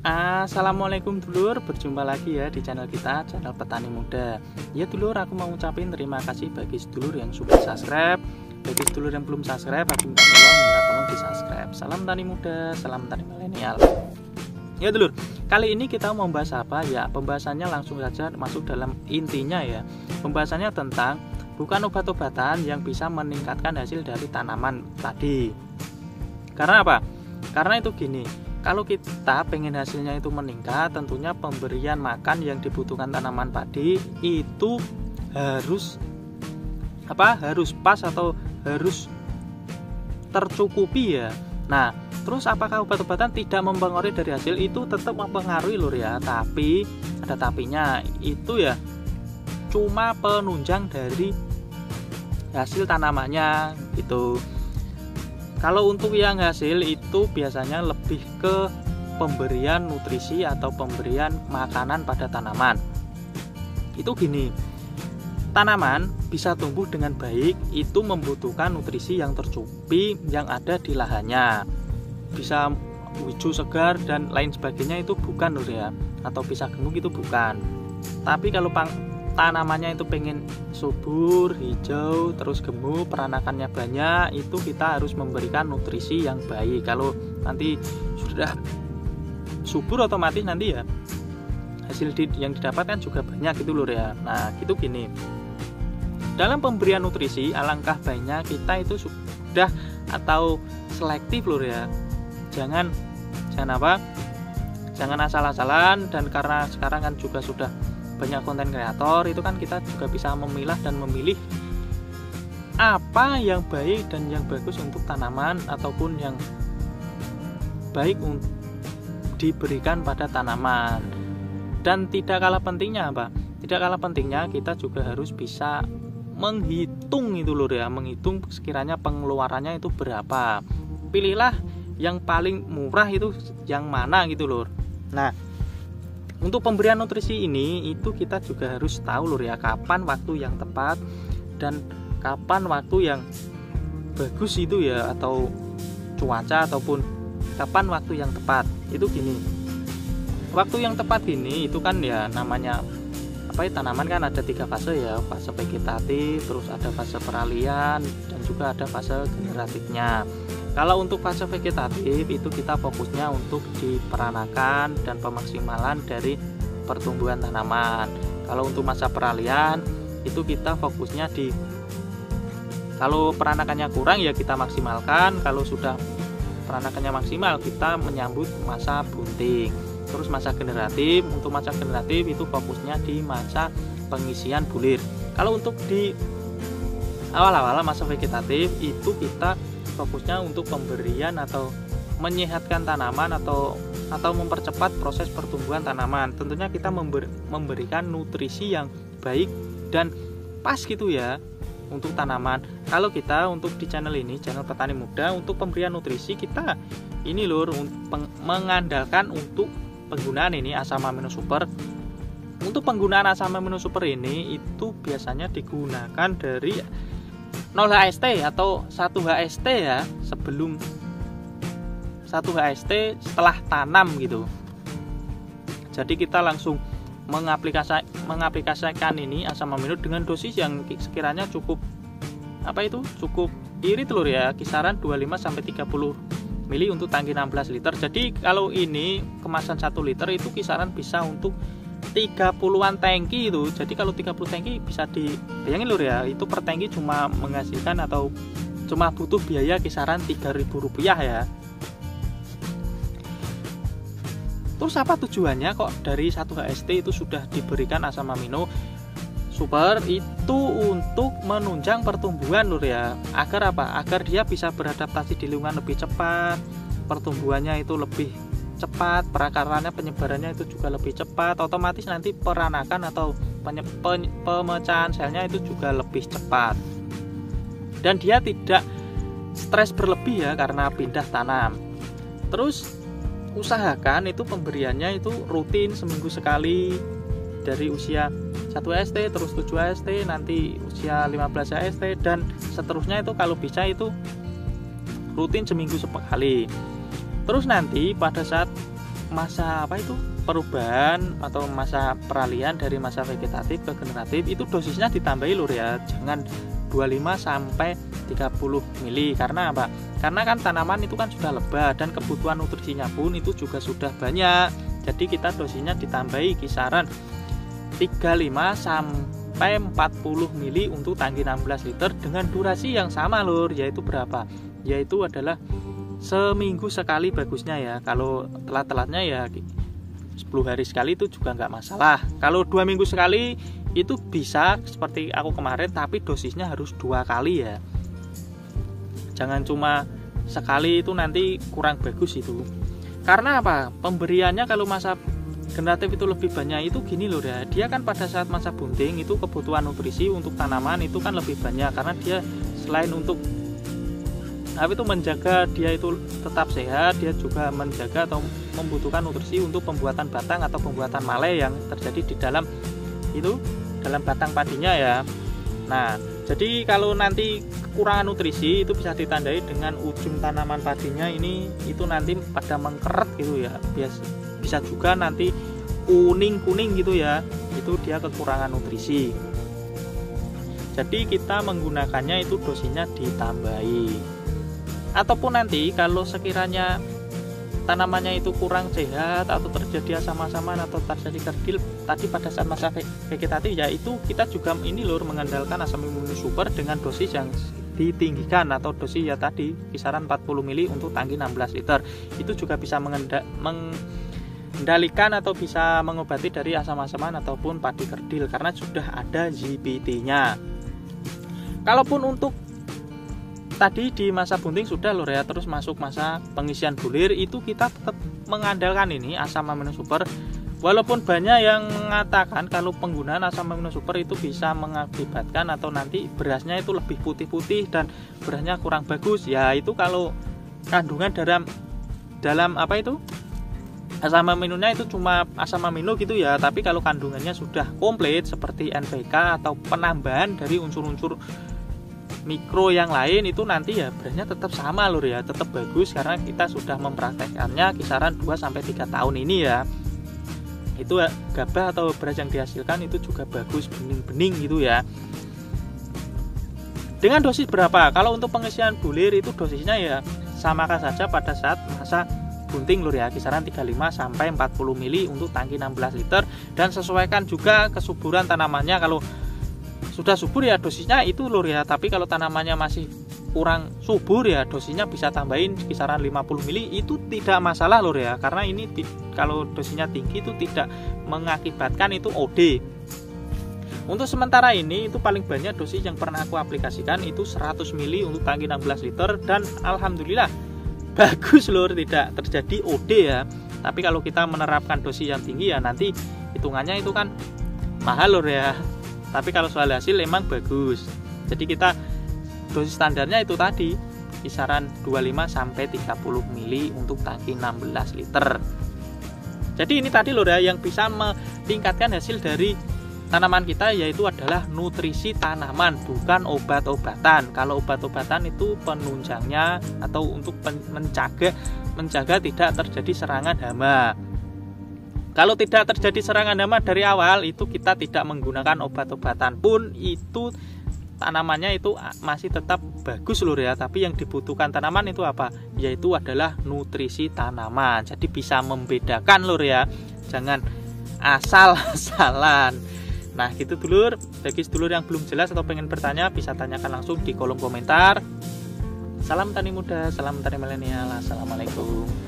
Assalamualaikum dulur, berjumpa lagi ya di channel kita, channel Petani Muda. Ya dulur, aku mau ngucapin terima kasih bagi sedulur yang sudah subscribe. Bagi sedulur yang belum subscribe, aku minta tolong di subscribe. Salam tani muda, salam tani milenial. Ya dulur, kali ini kita mau membahas apa ya? Pembahasannya langsung saja masuk dalam intinya ya. Pembahasannya tentang bukan obat-obatan yang bisa meningkatkan hasil dari tanaman tadi. Karena apa? Karena itu gini, kalau kita pengen hasilnya itu meningkat, tentunya pemberian makan yang dibutuhkan tanaman padi itu harus pas atau harus tercukupi ya. Nah, terus apakah obat-obatan tidak mempengaruhi dari hasil? Itu tetap mempengaruhi lur ya, tapi ada tapinya, itu ya cuma penunjang dari hasil tanamannya gitu. Kalau untuk yang hasil itu biasanya lebih ke pemberian nutrisi atau pemberian makanan pada tanaman. Itu gini, tanaman bisa tumbuh dengan baik itu membutuhkan nutrisi yang tercukupi yang ada di lahannya. Bisa hijau segar dan lain sebagainya itu bukan lho ya, atau bisa gemuk itu bukan. Tapi kalau tanamannya itu pengen subur, hijau, terus gemuk, peranakannya banyak, itu kita harus memberikan nutrisi yang baik. Kalau nanti sudah subur otomatis nanti ya hasil yang didapatkan juga banyak gitu lur ya. Nah gitu gini, dalam pemberian nutrisi alangkah baiknya kita itu sudah atau selektif lur ya. Jangan asal-asalan, dan karena sekarang kan juga sudah banyak konten kreator, itu kan kita juga bisa memilah dan memilih apa yang baik dan yang bagus untuk tanaman ataupun yang baik untuk diberikan pada tanaman. Dan tidak kalah pentingnya apa? Tidak kalah pentingnya kita juga harus bisa menghitung itu lur ya, menghitung sekiranya pengeluarannya itu berapa. Pilihlah yang paling murah itu yang mana gitu lur. Nah, untuk pemberian nutrisi ini itu kita juga harus tahu lur ya, kapan waktu yang tepat dan kapan waktu yang bagus itu ya, atau cuaca ataupun kapan waktu yang tepat. Itu gini, waktu yang tepat ini itu kan ya namanya tanaman kan ada 3 fase ya, fase vegetatif, terus ada fase peralihan, dan juga ada fase generatifnya. Kalau untuk fase vegetatif itu kita fokusnya untuk di peranakan dan pemaksimalan dari pertumbuhan tanaman. Kalau untuk masa peralihan itu kita fokusnya di, kalau peranakannya kurang ya kita maksimalkan, kalau sudah peranakannya maksimal kita menyambut masa bunting. Terus masa generatif, untuk masa generatif itu fokusnya di masa pengisian bulir. Kalau untuk di awal-awal masa vegetatif itu kita fokusnya untuk pemberian atau menyehatkan tanaman atau mempercepat proses pertumbuhan tanaman. Tentunya kita memberikan nutrisi yang baik dan pas gitu ya untuk tanaman. Kalau kita untuk di channel ini, channel Petani Muda, untuk pemberian nutrisi kita ini lur mengandalkan untuk penggunaan ini asam amino super. Untuk penggunaan asam amino super ini itu biasanya digunakan dari 0 HST atau 1 HST ya, sebelum 1 HST setelah tanam gitu. Jadi kita langsung mengaplikasikan ini asam amino dengan dosis yang sekiranya cukup cukup irit lur ya, kisaran 25 sampai 30 mili untuk tangki 16 liter. Jadi kalau ini kemasan 1 liter itu kisaran bisa untuk 30-an tangki itu. Jadi kalau 30 tangki bisa dibayangin lur ya, itu per tangki cuma menghasilkan atau cuma butuh biaya kisaran Rp3.000 ya. Terus apa tujuannya kok dari 1 HST itu sudah diberikan asam amino super? Itu untuk menunjang pertumbuhan lur ya. Agar apa? Agar dia bisa beradaptasi di lingkungan lebih cepat, pertumbuhannya itu lebih cepat, perakarannya, penyebarannya itu juga lebih cepat, otomatis nanti peranakan atau pemecahan selnya itu juga lebih cepat. Dan dia tidak stres berlebih ya karena pindah tanam. Terus usahakan itu pemberiannya itu rutin seminggu sekali, dari usia 1 HST, terus 7 HST, nanti usia 15 HST, dan seterusnya itu kalau bisa itu rutin seminggu sekali. Terus nanti pada saat masa perubahan atau masa peralihan dari masa vegetatif ke generatif itu dosisnya ditambahi lur ya, jangan 25 sampai 30 mili. Karena apa? Karena kan tanaman itu kan sudah lebat dan kebutuhan nutrisinya pun itu juga sudah banyak. Jadi kita dosisnya ditambahi kisaran 35 sampai 40 mili untuk tangki 16 liter dengan durasi yang sama lur, yaitu berapa? Yaitu adalah seminggu sekali bagusnya ya. Kalau telat-telatnya ya 10 hari sekali itu juga nggak masalah. Kalau 2 minggu sekali itu bisa seperti aku kemarin, tapi dosisnya harus 2 kali ya. Jangan cuma sekali, itu nanti kurang bagus itu. Karena apa? Pemberiannya kalau masa generatif itu lebih banyak itu gini loh ya. Dia kan pada saat masa bunting itu kebutuhan nutrisi untuk tanaman itu kan lebih banyak, karena dia selain untuk menjaga dia itu tetap sehat, dia juga menjaga atau membutuhkan nutrisi untuk pembuatan batang atau pembuatan male yang terjadi di dalam batang padinya ya. Nah, jadi kalau nanti kekurangan nutrisi itu bisa ditandai dengan ujung tanaman padinya itu nanti pada mengkeret gitu ya. Bisa juga nanti kuning gitu ya. Itu dia kekurangan nutrisi. Jadi kita menggunakannya itu dosisnya ditambahi. Ataupun nanti kalau sekiranya tanamannya itu kurang sehat atau terjadi asam-asaman atau terjadi kerdil tadi pada saat masa vegetatif ya, itu kita juga mengandalkan asam super dengan dosis yang ditinggikan atau dosis ya tadi kisaran 40 mili untuk tangki 16 liter. Itu juga bisa mengendalikan atau bisa mengobati dari asam-asaman ataupun padi kerdil karena sudah ada ZPT-nya. Kalaupun untuk tadi di masa bunting sudah lur ya, terus masuk masa pengisian bulir itu kita tetap mengandalkan ini asam amino super. Walaupun banyak yang mengatakan kalau penggunaan asam amino super itu bisa mengakibatkan atau nanti berasnya itu lebih putih-putih dan berasnya kurang bagus. Ya itu kalau kandungan dalam asam aminonya itu cuma asam amino gitu ya. Tapi kalau kandungannya sudah komplit seperti NPK atau penambahan dari unsur-unsur mikro yang lain itu nanti ya berasnya tetap sama lur ya, tetap bagus karena kita sudah mempraktekannya kisaran 2-3 tahun ini ya. Itu gabah atau beras yang dihasilkan itu juga bagus, bening-bening gitu ya. Dengan dosis berapa? Kalau untuk pengisian bulir itu dosisnya ya samakan saja pada saat masa bunting lur ya, kisaran 35 sampai 40 mili untuk tangki 16 liter dan sesuaikan juga kesuburan tanamannya. Kalau sudah subur ya dosisnya itu lur ya, tapi kalau tanamannya masih kurang subur ya dosisnya bisa tambahin kisaran 50 mili, itu tidak masalah lur ya, karena ini kalau dosisnya tinggi itu tidak mengakibatkan itu OD. Untuk sementara ini itu paling banyak dosis yang pernah aku aplikasikan itu 100 mili untuk tangki 16 liter dan alhamdulillah bagus lur, tidak terjadi OD ya. Tapi kalau kita menerapkan dosis yang tinggi ya nanti hitungannya itu kan mahal lur ya. Tapi kalau soal hasil emang bagus. Jadi kita dosis standarnya itu tadi kisaran 25 sampai 30 mili untuk tangki 16 liter. Jadi ini tadi lho ya yang bisa meningkatkan hasil dari tanaman kita, yaitu adalah nutrisi tanaman, bukan obat-obatan. Kalau obat-obatan itu penunjangnya atau untuk menjaga tidak terjadi serangan hama. Kalau tidak terjadi serangan hama dari awal itu kita tidak menggunakan obat-obatan pun itu tanamannya itu masih tetap bagus lur ya. Tapi yang dibutuhkan tanaman itu apa? Yaitu adalah nutrisi tanaman. Jadi bisa membedakan lur ya. Jangan asal-asalan. Nah gitu dulur. Bagi sedulur yang belum jelas atau pengen bertanya bisa tanyakan langsung di kolom komentar. Salam tani muda, salam tani milenial. Assalamualaikum.